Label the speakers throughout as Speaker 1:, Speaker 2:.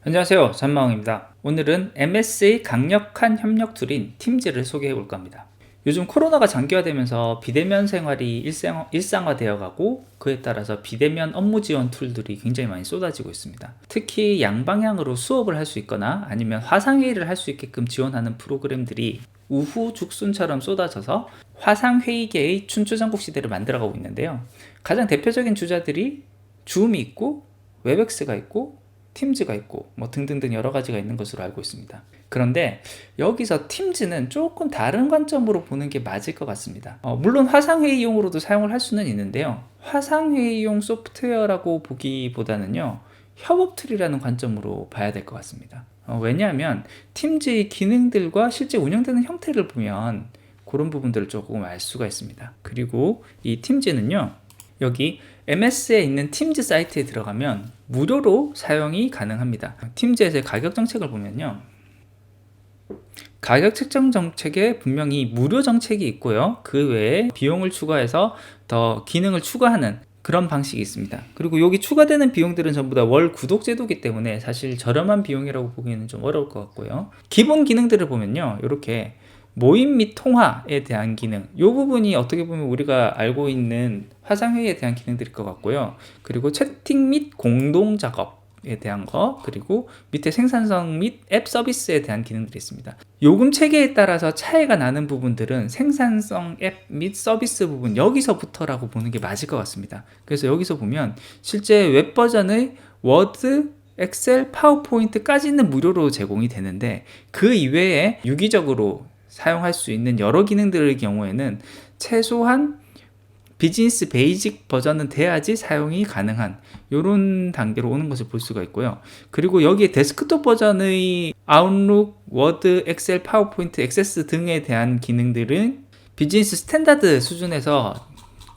Speaker 1: 안녕하세요, 전마홍입니다. 오늘은 MS의 강력한 협력 툴인 팀즈를 소개해 볼까 합니다. 요즘 코로나가 장기화되면서 비대면 생활이 일상화되어 가고, 그에 따라서 비대면 업무 지원 툴들이 굉장히 많이 쏟아지고 있습니다. 특히 양방향으로 수업을 할 수 있거나 아니면 화상회의를 할 수 있게끔 지원하는 프로그램들이 우후죽순처럼 쏟아져서 화상회의계의 춘추전국 시대를 만들어가고 있는데요. 가장 대표적인 주자들이 줌이 있고, 웹엑스가 있고, 팀즈가 있고 뭐 등등등 여러 가지가 있는 것으로 알고 있습니다. 그런데 여기서 팀즈는 조금 다른 관점으로 보는 게 맞을 것 같습니다. 물론 화상회의용으로도 사용을 할 수는 있는데요. 화상회의용 소프트웨어라고 보기보다는요, 협업 툴이라는 관점으로 봐야 될 것 같습니다. 왜냐하면 팀즈의 기능들과 실제 운영되는 형태를 보면 그런 부분들을 조금 알 수가 있습니다. 그리고 이 팀즈는요, 여기 MS에 있는 팀즈 사이트에 들어가면 무료로 사용이 가능합니다. 팀즈에서의 가격 정책을 보면요, 가격 책정 정책에 분명히 무료 정책이 있고요, 그 외에 비용을 추가해서 더 기능을 추가하는 그런 방식이 있습니다. 그리고 여기 추가되는 비용들은 전부 다 월 구독 제도이기 때문에 사실 저렴한 비용이라고 보기에는 좀 어려울 것 같고요. 기본 기능들을 보면요, 이렇게 모임 및 통화에 대한 기능, 이 부분이 어떻게 보면 우리가 알고 있는 화상회의에 대한 기능들일 것 같고요. 그리고 채팅 및 공동 작업에 대한 거, 그리고 밑에 생산성 및 앱 서비스에 대한 기능들이 있습니다. 요금 체계에 따라서 차이가 나는 부분들은 생산성 앱 및 서비스 부분, 여기서부터라고 보는 게 맞을 것 같습니다. 그래서 여기서 보면 실제 웹 버전의 워드, 엑셀, 파워포인트까지는 무료로 제공이 되는데, 그 이외에 유기적으로 사용할 수 있는 여러 기능들의 경우에는 최소한 비즈니스 베이직 버전은 돼야지 사용이 가능한 이런 단계로 오는 것을 볼 수가 있고요. 그리고 여기에 데스크톱 버전의 아웃룩, 워드, 엑셀, 파워포인트, 액세스 등에 대한 기능들은 비즈니스 스탠다드 수준에서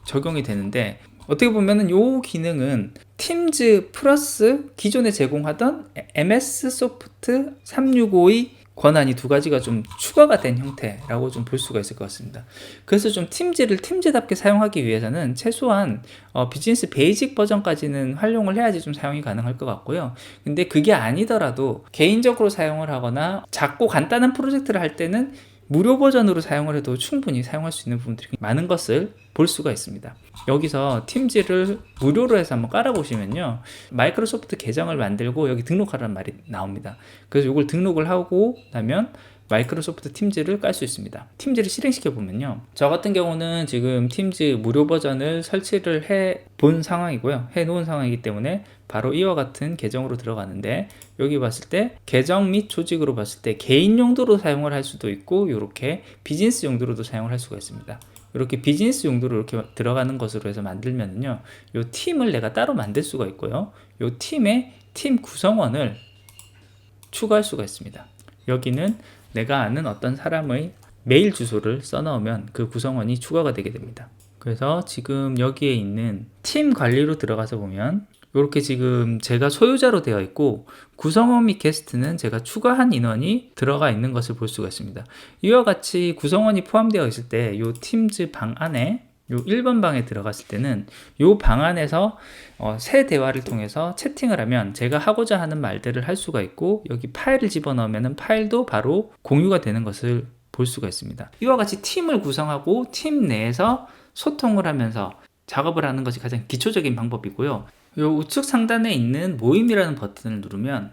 Speaker 1: 적용이 되는데, 어떻게 보면은 이 기능은 팀즈 플러스 기존에 제공하던 MS 소프트 365의 권한이 두 가지가 좀 추가가 된 형태라고 좀 볼 수가 있을 것 같습니다. 그래서 좀 팀즈를 팀즈답게 사용하기 위해서는 최소한 비즈니스 베이직 버전까지는 활용을 해야지 좀 사용이 가능할 것 같고요. 근데 그게 아니더라도 개인적으로 사용을 하거나 작고 간단한 프로젝트를 할 때는 무료 버전으로 사용을 해도 충분히 사용할 수 있는 부분들이 많은 것을 볼 수가 있습니다. 여기서 팀즈를 무료로 해서 한번 깔아보시면요, 마이크로소프트 계정을 만들고 여기 등록하라는 말이 나옵니다. 그래서 이걸 등록을 하고 나면 마이크로소프트 팀즈를 깔 수 있습니다. 팀즈를 실행시켜 보면요, 저 같은 경우는 지금 팀즈 무료 버전을 설치를 해 본 상황이고요, 해 놓은 상황이기 때문에 바로 이와 같은 계정으로 들어가는데, 여기 봤을 때 계정 및 조직으로 봤을 때 개인 용도로 사용을 할 수도 있고, 이렇게 비즈니스 용도로도 사용을 할 수가 있습니다. 이렇게 비즈니스 용도로 이렇게 들어가는 것으로 해서 만들면은요, 이 팀을 내가 따로 만들 수가 있고요, 이 팀에 팀 구성원을 추가할 수가 있습니다. 여기는 내가 아는 어떤 사람의 메일 주소를 써넣으면 그 구성원이 추가가 되게 됩니다. 그래서 지금 여기에 있는 팀 관리로 들어가서 보면 이렇게 지금 제가 소유자로 되어 있고, 구성원 및 게스트는 제가 추가한 인원이 들어가 있는 것을 볼 수가 있습니다. 이와 같이 구성원이 포함되어 있을 때 이 팀즈 방 안에 요 1번 방에 들어갔을 때는 요 방 안에서 새 대화를 통해서 채팅을 하면 제가 하고자 하는 말들을 할 수가 있고, 여기 파일을 집어넣으면 파일도 바로 공유가 되는 것을 볼 수가 있습니다. 이와 같이 팀을 구성하고 팀 내에서 소통을 하면서 작업을 하는 것이 가장 기초적인 방법이고요. 이 우측 상단에 있는 모임이라는 버튼을 누르면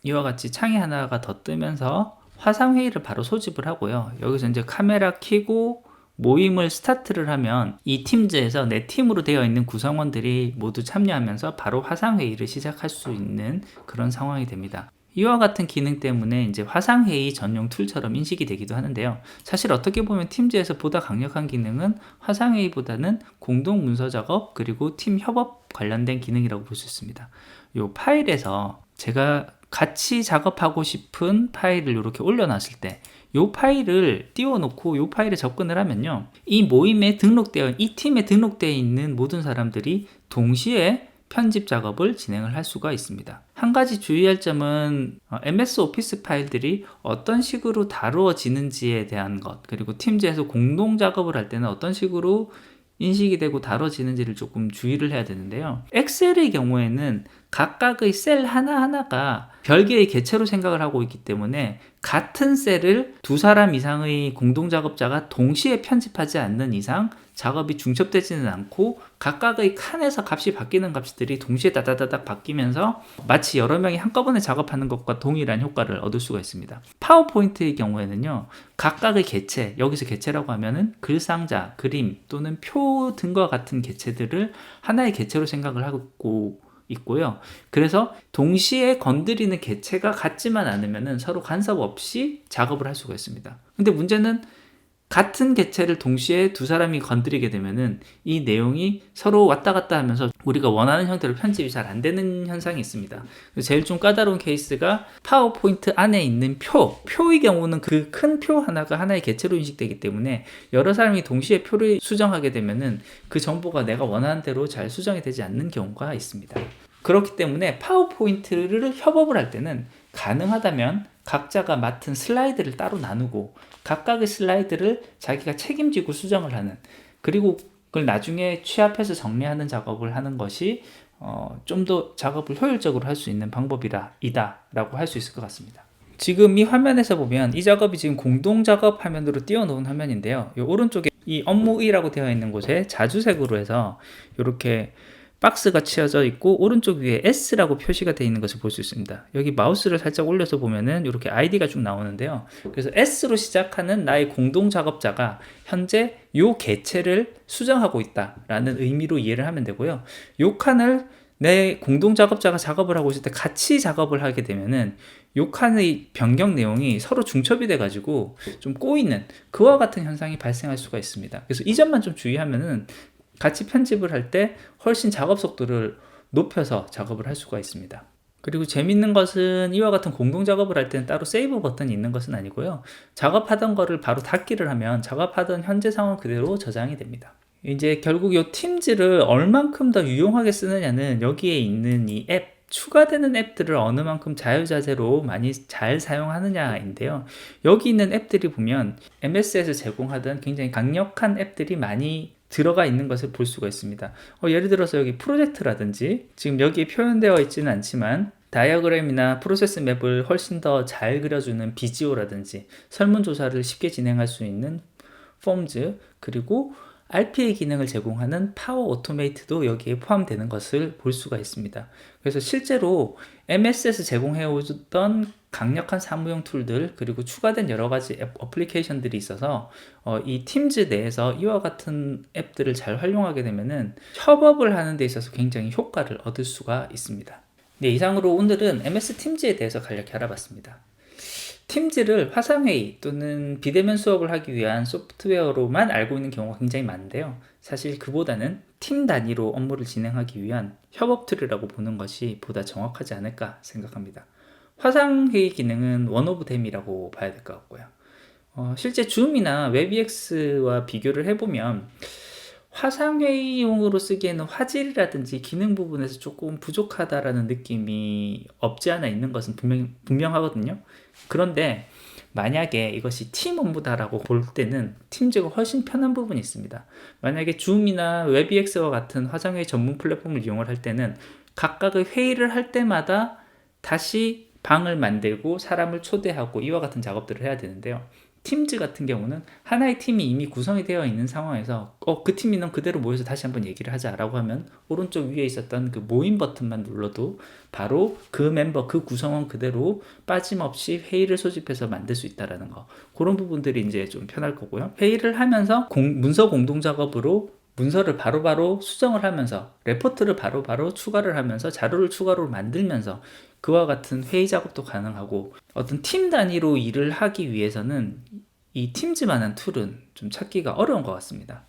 Speaker 1: 이와 같이 창이 하나가 더 뜨면서 화상회의를 바로 소집을 하고요. 여기서 이제 카메라 켜고 모임을 스타트를 하면 이 팀즈에서 내 팀으로 되어 있는 구성원들이 모두 참여하면서 바로 화상회의를 시작할 수 있는 그런 상황이 됩니다. 이와 같은 기능 때문에 이제 화상회의 전용 툴처럼 인식이 되기도 하는데요. 사실 어떻게 보면 팀즈에서 보다 강력한 기능은 화상회의보다는 공동 문서 작업 그리고 팀 협업 관련된 기능이라고 볼 수 있습니다. 이 파일에서 제가 같이 작업하고 싶은 파일을 이렇게 올려놨을 때 이 파일을 띄워놓고 이 파일에 접근을 하면요, 이 모임에 등록되어, 이 팀에 등록되어 있는 모든 사람들이 동시에 편집 작업을 진행을 할 수가 있습니다. 한 가지 주의할 점은 MS 오피스 파일들이 어떤 식으로 다루어지는지에 대한 것, 그리고 팀즈에서 공동 작업을 할 때는 어떤 식으로 인식이 되고 다뤄지는지를 조금 주의를 해야 되는데요. 엑셀의 경우에는 각각의 셀 하나하나가 별개의 개체로 생각을 하고 있기 때문에 같은 셀을 두 사람 이상의 공동작업자가 동시에 편집하지 않는 이상 작업이 중첩되지는 않고 각각의 칸에서 값이 바뀌는 값들이 동시에 다다다닥 바뀌면서 마치 여러 명이 한꺼번에 작업하는 것과 동일한 효과를 얻을 수가 있습니다. 파워포인트의 경우에는요, 각각의 개체, 여기서 개체라고 하면은 글상자, 그림 또는 표 등과 같은 개체들을 하나의 개체로 생각을 하고 있고요. 그래서 동시에 건드리는 개체가 같지만 않으면 서로 간섭 없이 작업을 할 수가 있습니다. 근데 문제는 같은 개체를 동시에 두 사람이 건드리게 되면은 이 내용이 서로 왔다 갔다 하면서 우리가 원하는 형태로 편집이 잘 안 되는 현상이 있습니다. 제일 좀 까다로운 케이스가 파워포인트 안에 있는 표의 경우는 그 큰 표 하나가 하나의 개체로 인식되기 때문에 여러 사람이 동시에 표를 수정하게 되면은 그 정보가 내가 원하는 대로 잘 수정이 되지 않는 경우가 있습니다. 그렇기 때문에 파워포인트를 협업을 할 때는 가능하다면 각자가 맡은 슬라이드를 따로 나누고 각각의 슬라이드를 자기가 책임지고 수정을 하는, 그리고 그걸 나중에 취합해서 정리하는 작업을 하는 것이 좀 더 작업을 효율적으로 할 수 있는 방법이다라고 할 수 있을 것 같습니다. 지금 이 화면에서 보면 이 작업이 지금 공동 작업 화면으로 띄워놓은 화면인데요. 이 오른쪽에 이 업무이라고 되어 있는 곳에 자주색으로 해서 이렇게 박스가 치어져 있고 오른쪽 위에 S라고 표시가 되어 있는 것을 볼 수 있습니다. 여기 마우스를 살짝 올려서 보면은 이렇게 아이디가 쭉 나오는데요. 그래서 S로 시작하는 나의 공동 작업자가 현재 요 개체를 수정하고 있다라는 의미로 이해를 하면 되고요. 요 칸을 내 공동 작업자가 작업을 하고 있을 때 같이 작업을 하게 되면은 요 칸의 변경 내용이 서로 중첩이 돼 가지고 좀 꼬이는 그와 같은 현상이 발생할 수가 있습니다. 그래서 이 점만 좀 주의하면은 같이 편집을 할 때 훨씬 작업 속도를 높여서 작업을 할 수가 있습니다. 그리고 재밌는 것은 이와 같은 공동 작업을 할 때는 따로 세이브 버튼이 있는 것은 아니고요. 작업하던 거를 바로 닫기를 하면 작업하던 현재 상황 그대로 저장이 됩니다. 이제 결국 이 팀즈를 얼만큼 더 유용하게 쓰느냐는 여기에 있는 이 앱, 추가되는 앱들을 어느 만큼 자유자재로 많이 잘 사용하느냐인데요. 여기 있는 앱들이 보면 MS에서 제공하던 굉장히 강력한 앱들이 많이 들어가 있는 것을 볼 수가 있습니다. 예를 들어서 여기 프로젝트라든지 지금 여기에 표현되어 있지는 않지만 다이어그램이나 프로세스 맵을 훨씬 더 잘 그려주는 비지오라든지 설문조사를 쉽게 진행할 수 있는 폼즈, 그리고 RPA 기능을 제공하는 파워 오토메이트도 여기에 포함되는 것을 볼 수가 있습니다. 그래서 실제로 MS에서 제공해오던 강력한 사무용 툴들, 그리고 추가된 여러 가지 어플리케이션들이 있어서 이 팀즈 내에서 이와 같은 앱들을 잘 활용하게 되면은 협업을 하는 데 있어서 굉장히 효과를 얻을 수가 있습니다. 네, 이상으로 오늘은 MS 팀즈에 대해서 간략히 알아봤습니다. 팀즈를 화상회의 또는 비대면 수업을 하기 위한 소프트웨어로만 알고 있는 경우가 굉장히 많은데요. 사실 그보다는 팀 단위로 업무를 진행하기 위한 협업 툴이라고 보는 것이 보다 정확하지 않을까 생각합니다. 화상회의 기능은 원 오브 댐이라고 봐야 될 것 같고요. 실제 줌이나 웹엑스와 비교를 해보면 화상회의용으로 쓰기에는 화질이라든지 기능 부분에서 조금 부족하다라는 느낌이 없지 않아 있는 것은 분명하거든요. 그런데 만약에 이것이 팀 업무다라고 볼 때는 팀즈가 훨씬 편한 부분이 있습니다. 만약에 줌이나 웹엑스와 같은 화상회의 전문 플랫폼을 이용을 할 때는 각각의 회의를 할 때마다 다시 방을 만들고 사람을 초대하고 이와 같은 작업들을 해야 되는데요. 팀즈 같은 경우는 하나의 팀이 이미 구성이 되어 있는 상황에서 그 팀 인원 그대로 모여서 다시 한번 얘기를 하자라고 하면 오른쪽 위에 있었던 그 모임 버튼만 눌러도 바로 그 멤버, 그 구성원 그대로 빠짐없이 회의를 소집해서 만들 수 있다는 거, 그런 부분들이 이제 좀 편할 거고요. 회의를 하면서 문서 공동 작업으로 문서를 바로바로 수정을 하면서 레포트를 바로바로 추가를 하면서 자료를 추가로 만들면서 그와 같은 회의 작업도 가능하고, 어떤 팀 단위로 일을 하기 위해서는 이 팀즈만한 툴은 좀 찾기가 어려운 것 같습니다.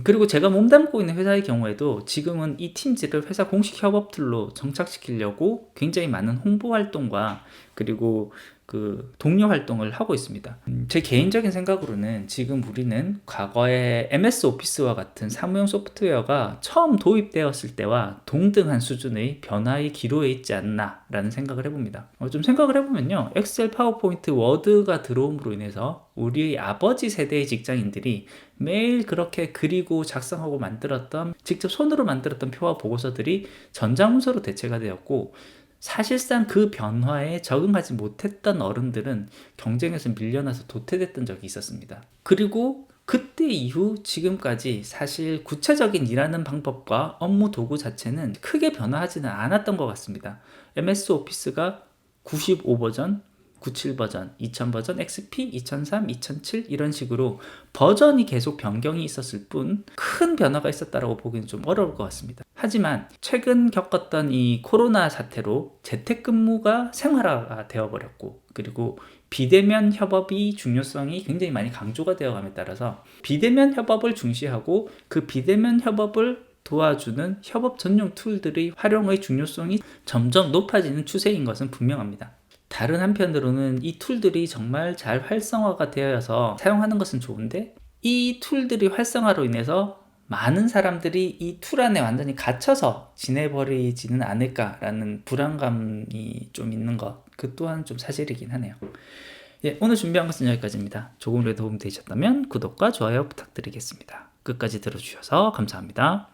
Speaker 1: 그리고 제가 몸담고 있는 회사의 경우에도 지금은 이 팀즈를 회사 공식 협업 툴로 정착시키려고 굉장히 많은 홍보 활동과 그리고 그 독려 활동을 하고 있습니다. 제 개인적인 생각으로는 지금 우리는 과거에 MS 오피스와 같은 사무용 소프트웨어가 처음 도입되었을 때와 동등한 수준의 변화의 기로에 있지 않나 라는 생각을 해봅니다. 좀 생각을 해보면요, 엑셀, 파워포인트, 워드가 들어옴으로 인해서 우리의 아버지 세대의 직장인들이 매일 그렇게 그리고 작성하고 만들었던, 직접 손으로 만들었던 표와 보고서들이 전자문서로 대체가 되었고, 사실상 그 변화에 적응하지 못했던 어른들은 경쟁에서 밀려나서 도태됐던 적이 있었습니다. 그리고 그때 이후 지금까지 사실 구체적인 일하는 방법과 업무 도구 자체는 크게 변화하지는 않았던 것 같습니다. MS 오피스가 95 버전, 97 버전, 2000 버전, XP, 2003, 2007 이런 식으로 버전이 계속 변경이 있었을 뿐 큰 변화가 있었다고 보기는 좀 어려울 것 같습니다. 하지만 최근 겪었던 이 코로나 사태로 재택근무가 생활화가 되어버렸고, 그리고 비대면 협업이 중요성이 굉장히 많이 강조가 되어감에 따라서 비대면 협업을 중시하고 그 비대면 협업을 도와주는 협업 전용 툴들의 활용의 중요성이 점점 높아지는 추세인 것은 분명합니다. 다른 한편으로는 이 툴들이 정말 잘 활성화가 되어서 사용하는 것은 좋은데, 이 툴들이 활성화로 인해서 많은 사람들이 이 툴 안에 완전히 갇혀서 지내버리지는 않을까라는 불안감이 좀 있는 것, 그 또한 좀 사실이긴 하네요. 예, 오늘 준비한 것은 여기까지입니다. 조금이라도 도움이 되셨다면 구독과 좋아요 부탁드리겠습니다. 끝까지 들어주셔서 감사합니다.